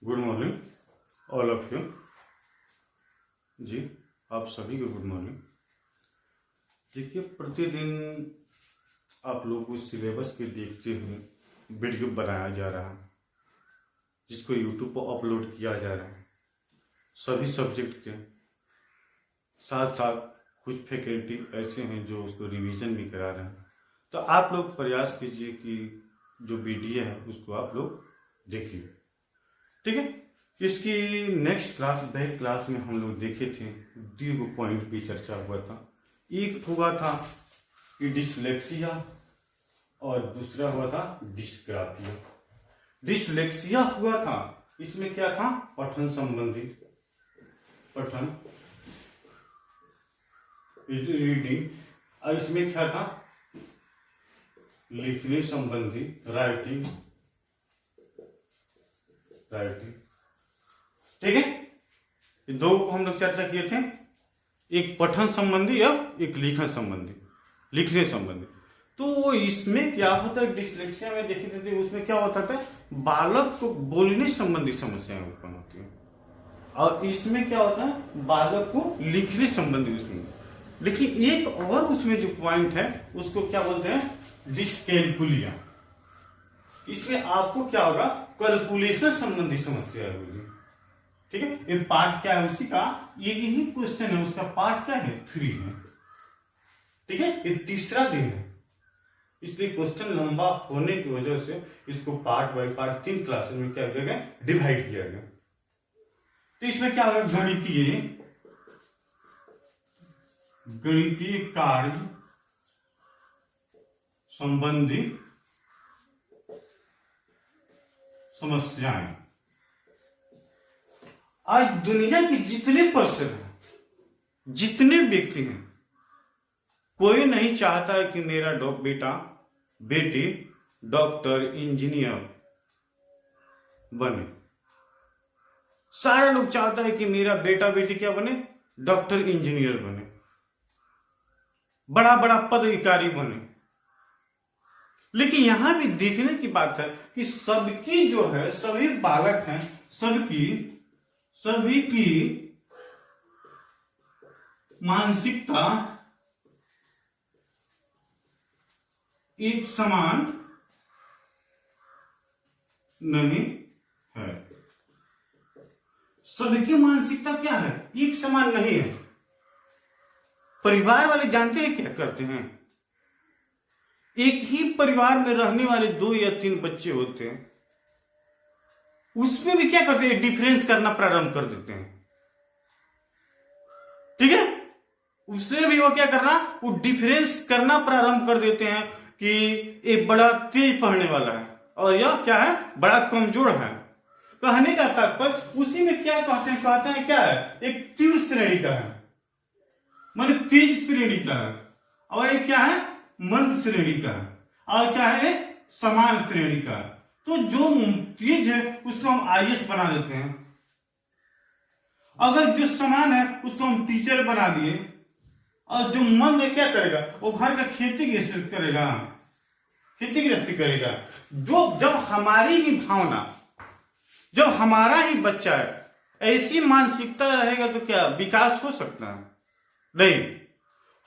Good morning all of you. जी, आप सभी को गुड मॉर्निंग। देखिए, प्रतिदिन आप लोग उस सिलेबस के देखते हुए वीडियो बनाया जा रहा है जिसको यूट्यूब पर अपलोड किया जा रहा है। सभी सब्जेक्ट के साथ साथ कुछ फैकल्टी ऐसे हैं जो उसको रिवीजन भी करा रहे हैं। तो आप लोग प्रयास कीजिए कि जो वीडियो है उसको आप लोग देखिए, ठीक है। इसकी नेक्स्ट क्लास बैक क्लास में हम लोग देखे थे, दो पॉइंट की चर्चा हुआ था। एक हुआ था कि डिसलेक्सिया और दूसरा हुआ था डिस्ग्राफिया। डिसलेक्सिया हुआ था, इसमें क्या था, पठन संबंधी, पठन रीडिंग, और इसमें क्या था, लिखने संबंधी, राइटिंग, ठीक है। ये दो को हम लोग चर्चा किए थे, एक पठन संबंधी और एक लिखन संबंधी, लिखने संबंधी। तो इसमें क्या होता है, डिसलेक्सिया में देखे थे उसमें क्या होता था, बालक को बोलने संबंधी समस्याएं उत्पन्न होती है, और इसमें क्या होता है, बालक को लिखने संबंधी। उसमें लेकिन एक और उसमें जो पॉइंट है उसको क्या बोलते हैं, डिस्कैलकुलिया। इसमें आपको क्या होगा, कैलकुलेशन संबंधी समस्या होगी, ठीक है। ये पार्ट क्या है उसी का, ये यही क्वेश्चन है, उसका पार्ट क्या है, 3 है, ठीक है। ये तीसरा दिन है, इसलिए क्वेश्चन लंबा होने की वजह से इसको पार्ट बाय पार्ट 3 क्लासेस में क्या किया गया, डिवाइड किया गया। तो इसमें क्या होगा, गणितीय कार्य संबंधी समस्याएं। आज दुनिया के जितने पर्सन हैं, जितने व्यक्ति हैं, कोई नहीं चाहता है कि मेरा बेटा बेटी डॉक्टर इंजीनियर बने। सारे लोग चाहता है कि मेरा बेटा बेटी क्या बने, डॉक्टर इंजीनियर बने, बड़ा बड़ा पदाधिकारी बने। लेकिन यहां भी देखने की बात है कि सबकी जो है, सभी बालक हैं, सभी की मानसिकता एक समान नहीं है। सबकी मानसिकता क्या है, एक समान नहीं है। परिवार वाले जानते हैं क्या करते हैं, एक ही परिवार में रहने वाले 2 या 3 बच्चे होते हैं, उसमें भी क्या करते हैं, डिफरेंस करना प्रारंभ कर देते हैं, ठीक है। उसमें भी वो क्या करना, वो डिफरेंस करना प्रारंभ कर देते हैं कि एक बड़ा तेज पढ़ने वाला है और यह क्या है, बड़ा कमजोर है। कहने का तात्पर्य उसी में क्या कहते हैं क्या है, एक तीव्र श्रेणी का है, माने तेज श्रेणी का है, और एक क्या है, मंद श्रेणी का है, और क्या है, समान श्रेणी का है। तो जो तेज है उसको हम आईएएस बना देते हैं, अगर जो समान है उसको हम टीचर बना दिए, और जो मंद है क्या करेगा, वो घर का खेती गृहस्थी करेगा। जो जब हमारी ही भावना, जब हमारा ही बच्चा है, ऐसी मानसिकता रहेगा तो क्या विकास हो सकता है, नहीं।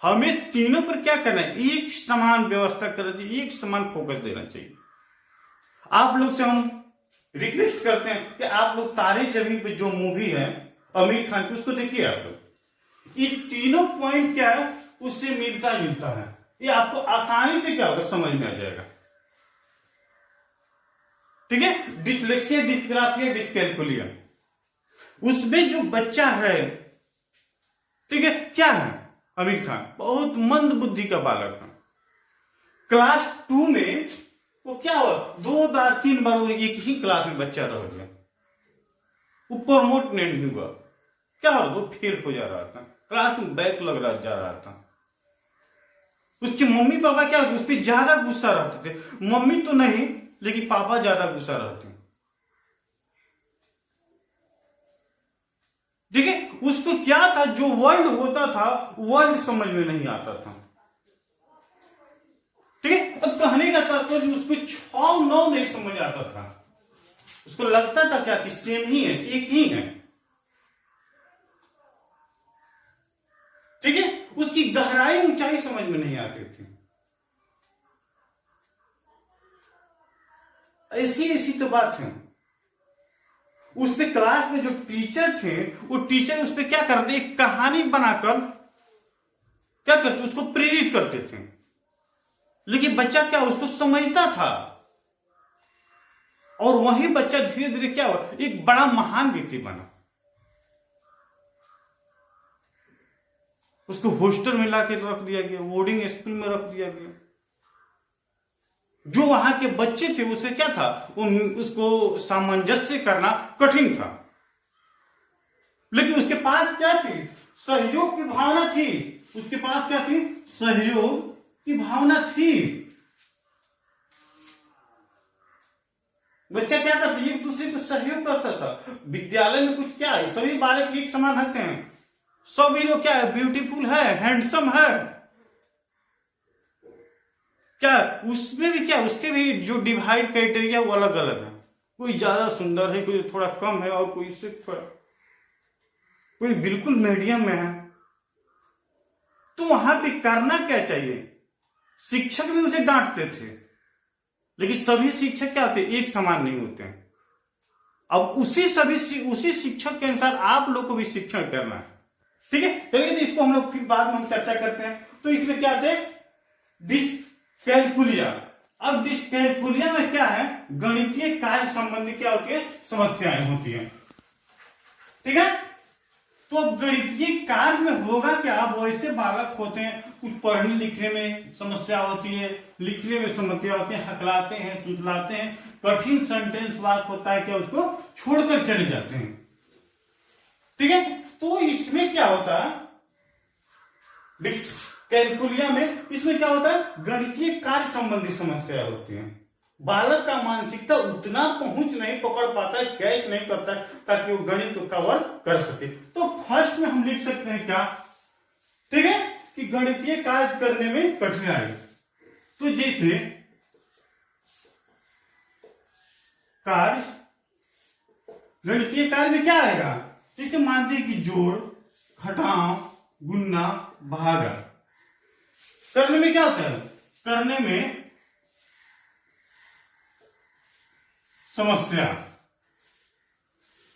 हमें तीनों पर क्या करना है, एक समान व्यवस्था करना चाहिए, एक समान फोकस देना चाहिए। आप लोग से हम रिक्वेस्ट करते हैं कि आप लोग तारे जमीन पे जो मूवी है आमिर खान की, उसको देखिए आप लोग। ये तीनों पॉइंट क्या है, उससे मिलता जुलता है, ये आपको आसानी से क्या होगा, समझ में आ जाएगा, ठीक है। डिसलेक्सिया, डिस्ग्राफिया, डिस्कैलकुलिया, उसमें जो बच्चा है, ठीक है, क्या है, आमिर खान बहुत मंद बुद्धि का बालक है। क्लास 2 में वो क्या हुआ, 2 बार 3 बार वो एक ही क्लास में बच्चा रह गया, वो प्रमोट नहीं हुआ, क्या हो, वो फेल हो जा रहा था, क्लास में बैक लग रहा जा रहा था। उसके मम्मी पापा क्या, उस पर ज्यादा गुस्सा रहते थे, मम्मी तो नहीं लेकिन पापा ज्यादा गुस्सा रहते, ठीक है। उसको क्या था, जो वर्ल्ड होता था वर्ल्ड समझ में नहीं आता था, ठीक है। अब कहने का तात्पर्य उसको 6-9 नहीं समझ आता था, उसको लगता था क्या कि सेम ही है, एक ही है। ठीक है, उसकी गहराई ऊंचाई समझ में नहीं आती थी। ऐसी ऐसी तो बात है। उसने क्लास में जो टीचर थे, वो टीचर उस पर क्या करते, एक कहानी बनाकर क्या करते, उसको प्रेरित करते थे। लेकिन बच्चा क्या उसको समझता था, और वही बच्चा धीरे धीरे क्या हुआ, एक बड़ा महान व्यक्ति बना। उसको हॉस्टल में लाके रख दिया गया, बोर्डिंग स्कूल में रख दिया गया। जो वहां के बच्चे थे उसे क्या था, उसको सामंजस्य करना कठिन था। लेकिन उसके पास क्या थी, सहयोग की भावना थी। उसके पास क्या थी, सहयोग की भावना थी। बच्चा क्या करता, एक दूसरे को सहयोग करता था। विद्यालय में कुछ क्या है, सभी बालक एक समान रहते हैं, सभी लोग क्या है, ब्यूटीफुल है, हैंडसम है। क्या उसमें भी क्या, उसके भी जो डिवाइड क्राइटेरिया वो अलग अलग है। कोई ज्यादा सुंदर है, कोई थोड़ा कम है, और कोई इससे थोड़ा, कोई बिल्कुल मीडियम में है। तो वहां पे करना क्या चाहिए, शिक्षक भी उसे डांटते थे, लेकिन सभी शिक्षक क्या होते, एक समान नहीं होते हैं। अब उसी शिक्षक के अनुसार आप लोग को भी शिक्षण करना है। ठीक है, चलिए तो इसको हम लोग फिर बाद में हम चर्चा करते हैं। तो इसमें क्या थे, डिस्कैलकुलिया। अब डिस्कैलकुलिया में क्या है, गणितीय कार्य संबंधी क्या होती है, समस्याएं होती है। ठीक है, तो अब गणितीय कार्य में होगा क्या, अब वैसे बालक होते हैं, कुछ पढ़ने लिखने में समस्या होती है, लिखने में समस्या होती है, हकलाते हैं, तुतलाते हैं, कठिन सेंटेंस वाक होता है क्या, उसको छोड़कर चले जाते हैं। ठीक है, तो इसमें क्या होता है, डिस्कैलकुलिया में इसमें क्या होता है, गणितीय कार्य संबंधी समस्या होती है। बालक का मानसिकता उतना पहुंच नहीं पकड़ पाता है, कैच नहीं करता है, ताकि वो गणित को कवर कर सके। तो फर्स्ट में हम लिख सकते हैं क्या, ठीक है, कि गणितीय कार्य करने में कठिनाई। तो जैसे कार्य, गणितीय कार्य में क्या आएगा, जैसे मानते हैं कि जोड़, घटाव, गुणा, भागा करने में क्या होता है, करने में समस्या।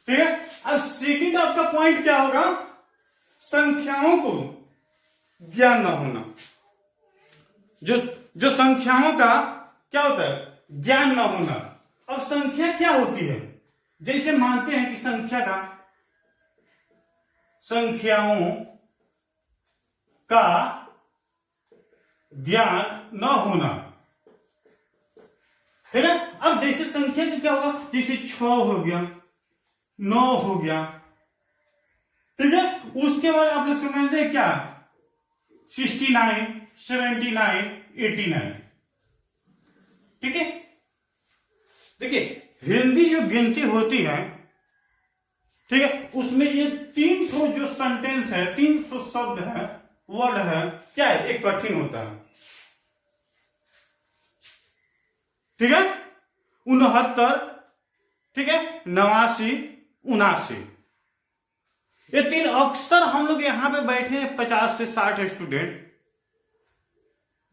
ठीक है, अब सेकंड आपका पॉइंट क्या होगा, संख्याओं को ज्ञान न होना। जो संख्याओं का क्या होता है, ज्ञान न होना। अब संख्या क्या होती है, जैसे मानते हैं कि संख्याओं का ज्ञान न होना। ठीक है, अब जैसे संख्या का क्या होगा, जैसे 6 हो गया, 9 हो गया। ठीक है, उसके बाद आप लोग समझते हैं क्या, 69, 79, 89। ठीक है, देखिए हिंदी जो गिनती होती है, ठीक है, उसमें ये 300 जो सेंटेंस है, 300 शब्द है, वर्ड है, क्या है, एक कठिन होता है। ठीक है, 69, ठीक है, 89, 79, ये 3 अक्सर हम लोग यहां पे बैठे हैं 50 से 60 स्टूडेंट।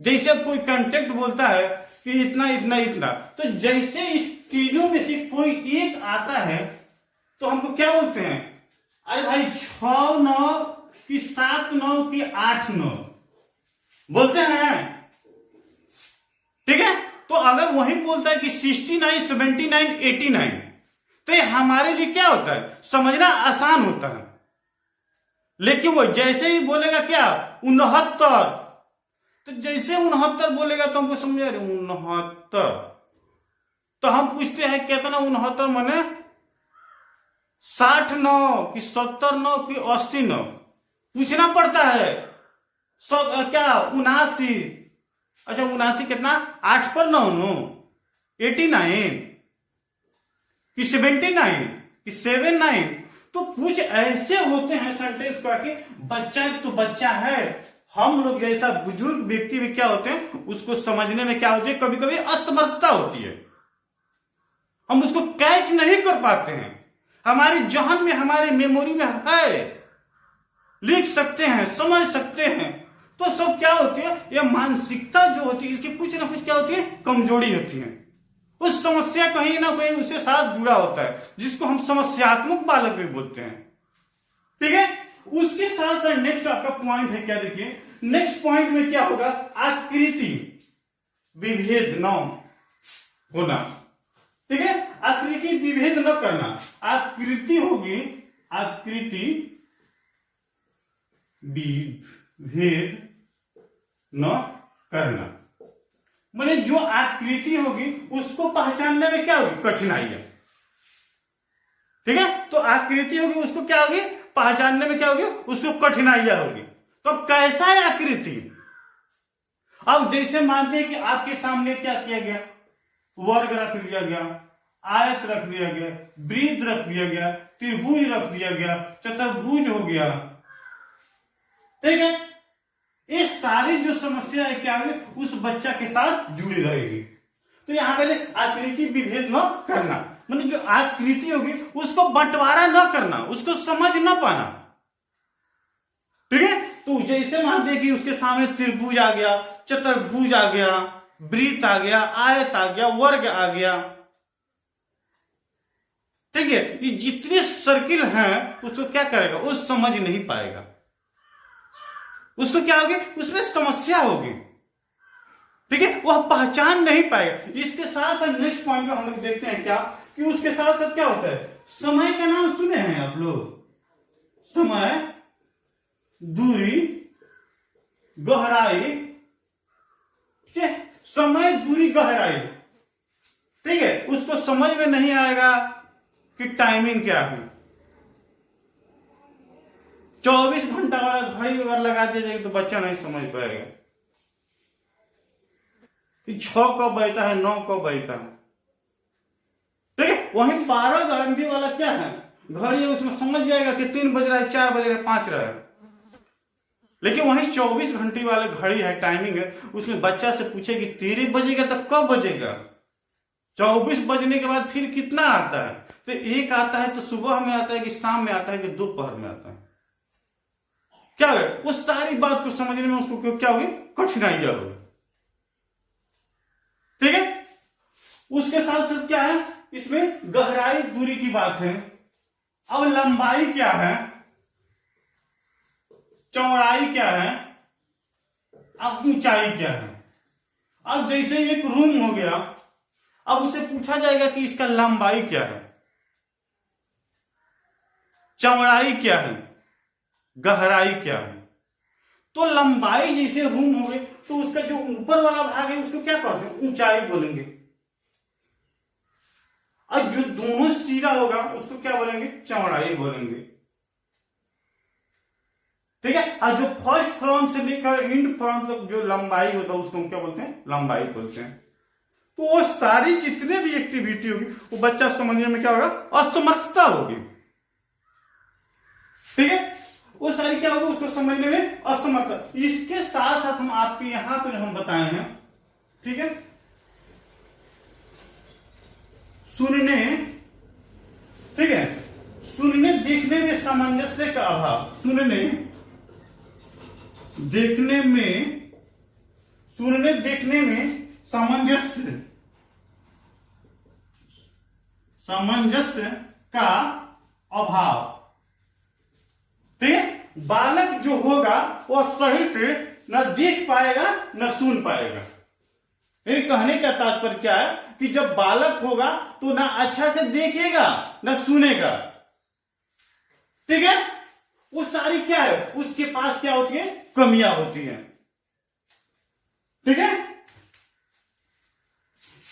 जैसे अब कोई कांटेक्ट बोलता है कि इतना इतना इतना, तो जैसे इस तीनों में से कोई एक आता है तो हमको क्या बोलते हैं, अरे भाई 6 9 की 7 9 की 8 9 बोलते हैं। ठीक है, तो अगर वही बोलता है कि 69, 79, 89, तो ये हमारे लिए क्या होता है, समझना आसान होता है। लेकिन वो जैसे ही बोलेगा क्या 69, तो जैसे 69 बोलेगा तो हमको समझ आ रहे 69, तो हम पूछते हैं कितना 69 माने 60 9 कि 70 9 कि 80 9, पूछना पड़ता है। क्या 79, अच्छा 79 कितना, 8 पर 9 9, 89 कि 79 कि 79। तो कुछ ऐसे होते हैं सेंटेंस का कि बच्चा तो बच्चा है, हम लोग जैसा बुजुर्ग व्यक्ति भी क्या होते हैं, उसको समझने में क्या होती है, कभी कभी असमर्थता होती है। हम उसको कैच नहीं कर पाते हैं। हमारी जहन में, हमारे मेमोरी में है, लिख सकते हैं, समझ सकते हैं, तो सब क्या होती है, ये मानसिकता जो होती है इसकी कुछ ना कुछ क्या होती है, कमजोरी होती है। उस समस्या कहीं ना कहीं उसके साथ जुड़ा होता है, जिसको हम समस्यात्मक बालक भी बोलते हैं। ठीक है, उसके साथ साथ नेक्स्ट आपका पॉइंट है क्या, देखिए नेक्स्ट पॉइंट में क्या होगा, आकृति विभेद न होना। ठीक है, आकृति विभेद न करना। आकृति होगी, आकृति विभेद न करना, माने जो आकृति होगी उसको पहचानने में क्या होगी, कठिनाई है। ठीक है, तो आकृति होगी उसको क्या होगी, पहचानने में क्या होगी, उसको कठिनाइयां होगी। तो अब कैसा है आकृति, अब जैसे मानते हैं कि आपके सामने क्या किया गया, वर्ग रख दिया गया, आयत रख दिया गया, वृत्त रख दिया गया, त्रिभुज रख दिया गया, चतुर्भुज हो गया। ठीक है, ये सारी जो समस्या है क्या होगी, उस बच्चा के साथ जुड़ी रहेगी। तो यहां पहले आकृति विभेद न करना, मतलब जो आकृति होगी उसको बंटवारा न करना, उसको समझ न पाना। ठीक है, तो जैसे मानते कि उसके सामने त्रिभुज आ गया, चतुर्भुज आ गया, वृत्त आ गया, आयत आ गया, वर्ग आ गया। ठीक है, ये जितने सर्किल हैं उसको क्या करेगा, वो समझ नहीं पाएगा, उसको क्या होगी, उसमें समस्या होगी। ठीक है, वह पहचान नहीं पाएगा। इसके साथ साथ नेक्स्ट पॉइंट में हम लोग देखते हैं क्या, कि उसके साथ साथ क्या होता है, समय का नाम सुने हैं आप लोग, समय, दूरी, गहराई। ठीक है, समय, दूरी, गहराई। ठीक है, उसको समझ में नहीं आएगा कि टाइमिंग क्या है। 24 घंटा वाला घड़ी अगर लगा दिया जाएगा तो बच्चा नहीं समझ पाएगा कि 6 कब बजता है, 9 कब बजता है। ठीक है, वहीं 12 घंटे वाला क्या है, घड़ी है, उसमें समझ जाएगा कि 3 बज रहा है, 4 बज रहा है, 5 रहा है। लेकिन वहीं 24 घंटे वाले घड़ी है, टाइमिंग है, उसमें बच्चा से पूछे कि 13 बजेगा तो कब बजेगा, 24 बजने के बाद फिर कितना आता है, तो एक आता है तो सुबह में आता है कि शाम में आता है कि दोपहर में आता है। क्या है, उस सारी बात को समझने में उसको क्या होगी, कठिनाइयां होगी। ठीक है, उसके साथ साथ क्या है, इसमें गहराई दूरी की बात है। अब लंबाई क्या है, चौड़ाई क्या है, अब ऊंचाई क्या है। अब जैसे एक रूम हो गया, अब उसे पूछा जाएगा कि इसका लंबाई क्या है, चौड़ाई क्या है, गहराई क्या है। तो लंबाई जैसे रूम हो गए तो उसका जो ऊपर वाला भाग है उसको क्या कहते हैं, ऊंचाई बोलेंगे। और जो दोनों सिरा होगा उसको क्या बोलेंगे, चौड़ाई बोलेंगे। ठीक है, और जो फर्स्ट फ्रॉम से लेकर एंड फ्रॉम तक जो लंबाई होता है उसको हम क्या बोलते हैं, लंबाई बोलते हैं। तो वो सारी जितने भी एक्टिविटी होगी वो बच्चा समझने में क्या होगा, असमर्थता होगी। ठीक है, वो सारी क्या होगी, उसको समझने में असमर्थ। इसके साथ साथ हम आपके यहां पर हम बताए हैं, ठीक है, सुनने, ठीक है, सुनने देखने में सामंजस्य का अभाव, सुनने देखने में, सुनने देखने में सामंजस्य, सामंजस्य का अभाव। ठीक है, बालक जो होगा वह सही से न देख पाएगा न सुन पाएगा। फिर कहने का तात्पर्य क्या है कि जब बालक होगा तो ना अच्छा से देखेगा ना सुनेगा। ठीक है, वो सारी क्या है, उसके पास क्या होती है, कमियां होती हैं। ठीक है,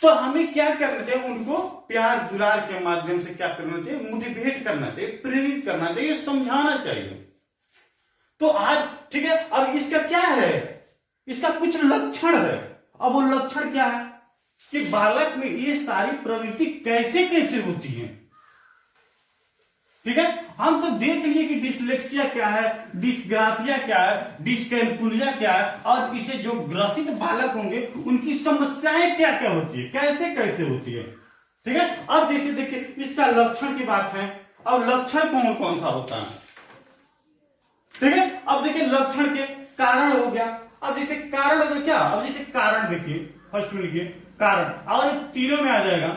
तो हमें क्या करना चाहिए, उनको प्यार दुलार के माध्यम से क्या करना चाहिए, मोटिवेट करना चाहिए, प्रेरित करना चाहिए, समझाना चाहिए। तो आज ठीक है, अब इसका क्या है, इसका कुछ लक्षण है। अब वो लक्षण क्या है कि बालक में ये सारी प्रवृत्ति कैसे कैसे होती है। ठीक है, हम तो देख लिए कि डिसलेक्सिया क्या है, डिस्ग्राफिया क्या है, डिस्कैलकुलिया क्या है, और इसे जो ग्रसित बालक होंगे उनकी समस्याएं क्या क्या होती है, कैसे कैसे होती है। ठीक है। अब जैसे देखिए इसका लक्षण की बात है, अब लक्षण कौन कौन सा होता है, ठीक है। अब देखिए लक्षण के कारण हो गया, अब जैसे कारण हो गया क्या, अब जैसे कारण देखिए फर्स्ट में लिखिए कारण, और तीनों में आ जाएगा,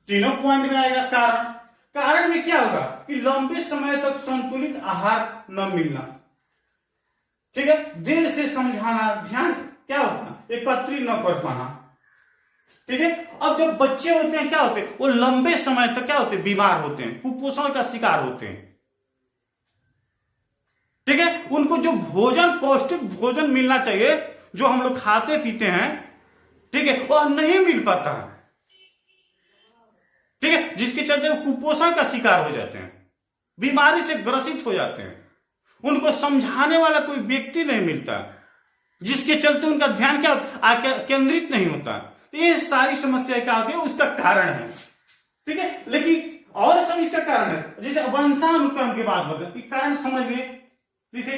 तीनों पॉइंट में आएगा कारण। कारण में क्या होगा कि लंबे समय तक संतुलित आहार न मिलना, ठीक है। देर से समझाना, ध्यान क्या होता है एकत्रित न कर पाना, ठीक है। अब जब बच्चे होते हैं क्या होते हैं, वो लंबे समय तक क्या होते हैं, बीमार होते हैं, कुपोषण का शिकार होते हैं, ठीक है। उनको जो भोजन, पौष्टिक भोजन मिलना चाहिए, जो हम लोग खाते पीते हैं, ठीक है, वह नहीं मिल पाता है, ठीक है। जिसके चलते वो कुपोषण का शिकार हो जाते हैं, बीमारी से ग्रसित हो जाते हैं, उनको समझाने वाला कोई व्यक्ति नहीं मिलता, जिसके चलते उनका ध्यान क्या केंद्रित नहीं होता। तो ये सारी समस्या क्या होती है, उसका कारण है, ठीक है। लेकिन और सब इसका कारण है, जैसे वंशानुक्रम की बात बताए, कारण समझ में, जैसे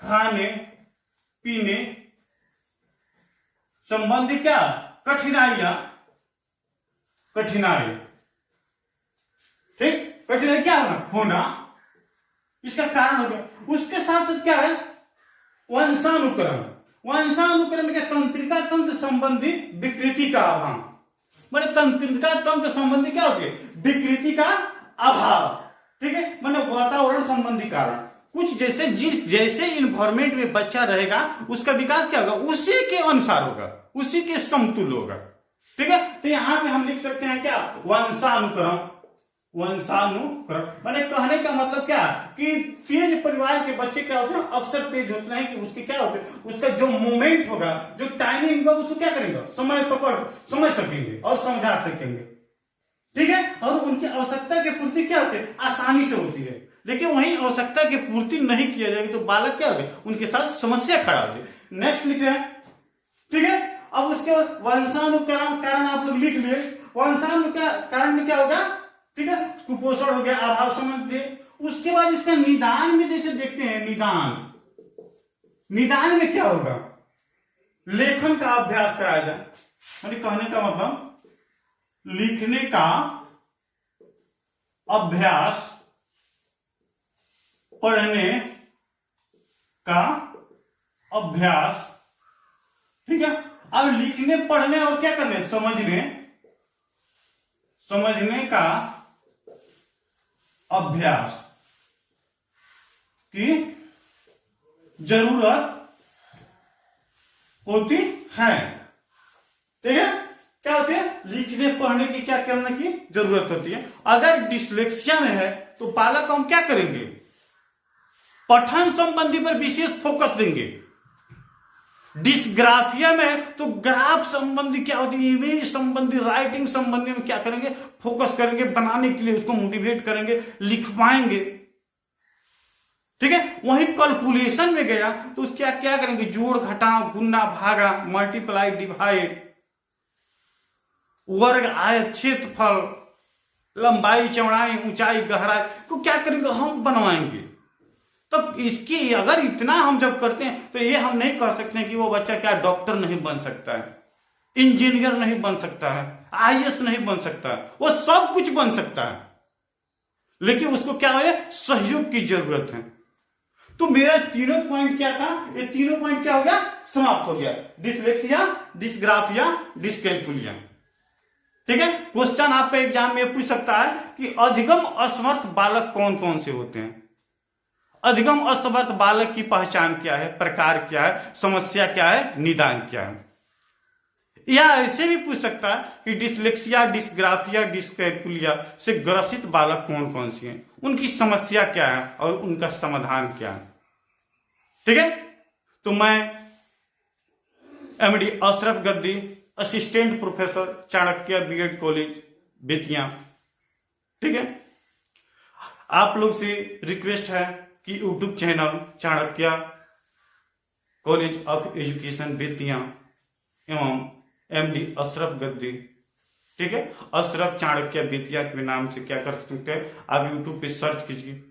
खाने पीने संबंधी क्या कठिनाई, ठीक, कठिनाई क्या होना इसका कारण हो गया। उसके साथ साथ क्या है वंशानुक्रम, वंशानुक्रम के तंत्रिका तंत्र संबंधी विकृति का अभाव, माने तंत्रिका तंत्र संबंधी क्या होती है, विकृति का अभाव, ठीक है। माने वातावरण संबंधी कारण, कुछ जैसे जैसे इन्वायरमेंट में बच्चा रहेगा उसका विकास क्या होगा, उसी के अनुसार होगा, उसी के समतुल्य होगा, ठीक है। तो यहां पे हम लिख सकते हैं क्या वंशानुक्रम, वंशानुक्रम माने कहने का मतलब क्या कि तेज परिवार के बच्चे क्या होते हैं, अक्सर तेज होते हैं कि उसके क्या होते हैं, उसका जो मोमेंट होगा, जो टाइमिंग होगा, उसको क्या करेंगे, समय पकड़ समझ सकेंगे और समझा सकेंगे, ठीक है। और उनकी आवश्यकता की पूर्ति क्या होती है, आसानी से होती है। लेकिन वही आवश्यकता की पूर्ति नहीं किया जाएगी तो बालक क्या होगा, उनके साथ समस्या खड़ा होती है। नेक्स्ट लिख रहे हैं, ठीक है। अब उसके बाद वंशानुक्रम कारण आप लोग लिख लिए, वंशानुक्रम कारण में क्या होगा, ठीक है, कुपोषण हो गया, अभाव समझ लिए। उसके बाद इसका निदान में जैसे देखते हैं, निदान में क्या होगा, लेखन का अभ्यास कराया जाए, यानी कहने का मतलब लिखने का अभ्यास, पढ़ने का अभ्यास, ठीक है। अब लिखने पढ़ने और क्या करने, समझने का अभ्यास की जरूरत होती है, ठीक है। क्या होती है, लिखने पढ़ने की क्या करने की जरूरत होती है। अगर डिसलेक्सिया में है तो बालक हम क्या करेंगे, पठन संबंधी पर विशेष फोकस देंगे। डिस्ग्राफिया में तो ग्राफ संबंधी क्या होती है, इमेज संबंधी, राइटिंग संबंधी में क्या करेंगे, फोकस करेंगे, बनाने के लिए उसको मोटिवेट करेंगे, लिख पाएंगे, ठीक है। वहीं कैलकुलेशन में गया तो क्या क्या करेंगे, जोड़ घटाव, गुना भागा, मल्टीप्लाई डिवाइड, वर्ग आयत क्षेत्रफल, लंबाई चौड़ाई ऊंचाई गहराई को क्या करेंगे, हम बनवाएंगे। तो इसकी अगर इतना हम जब करते हैं तो ये हम नहीं कह सकते हैं कि वो बच्चा क्या डॉक्टर नहीं बन सकता है, इंजीनियर नहीं बन सकता है, आईएएस नहीं बन सकता है, वो सब कुछ बन सकता है, लेकिन उसको क्या है, सहयोग की जरूरत है। तो मेरा तीनों पॉइंट क्या था, ये तीनों पॉइंट क्या हो गया, समाप्त हो गया, डिसलेक्सिया, डिस्ग्राफिया, डिस्कैल्कुलिया, ठीक है। क्वेश्चन आपका एग्जाम में पूछ सकता है कि अधिगम असमर्थ बालक कौन कौन से होते हैं। अधिगम असमर्थ बालक की पहचान क्या है, प्रकार क्या है, समस्या क्या है, निदान क्या है। या ऐसे भी पूछ सकता है कि डिसलेक्सिया, डिस्ग्राफिया, डिस्कैल्कुलिया से ग्रसित बालक कौन कौन से हैं, उनकी समस्या क्या है और उनका समाधान क्या है, ठीक है। तो मैं MD Ashraf Gaddi, assistant professor, Chanakya BEd college Bettiah, ठीक है। आप लोग से रिक्वेस्ट है कि YouTube channel Chanakya college of education Bettiah एवं एमडी अशरफ गद्दी, ठीक है, अशरफ चाणक्य बेतिया के नाम से क्या कर सकते हैं, आप यूट्यूब पे सर्च कीजिए,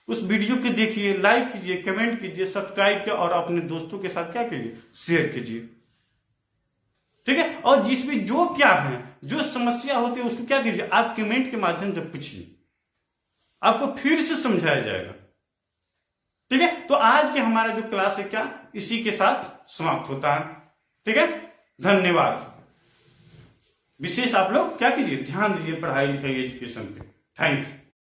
उस वीडियो को देखिए, लाइक कीजिए, कमेंट कीजिए, सब्सक्राइब कीजिए और अपने दोस्तों के साथ क्या कीजिए, शेयर कीजिए। ठीक है। और जिसमें जो क्या है, जो समस्या होती है उसको क्या कीजिए, आप कमेंट के माध्यम से पूछिए, आपको फिर से समझाया जाएगा। ठीक है। तो आज के हमारा जो क्लास है क्या इसी के साथ समाप्त होता है। ठीक है, धन्यवाद। विशेष आप लोग क्या कीजिए, ध्यान दीजिए पढ़ाई लिखाई एजुकेशन पे। Thank you.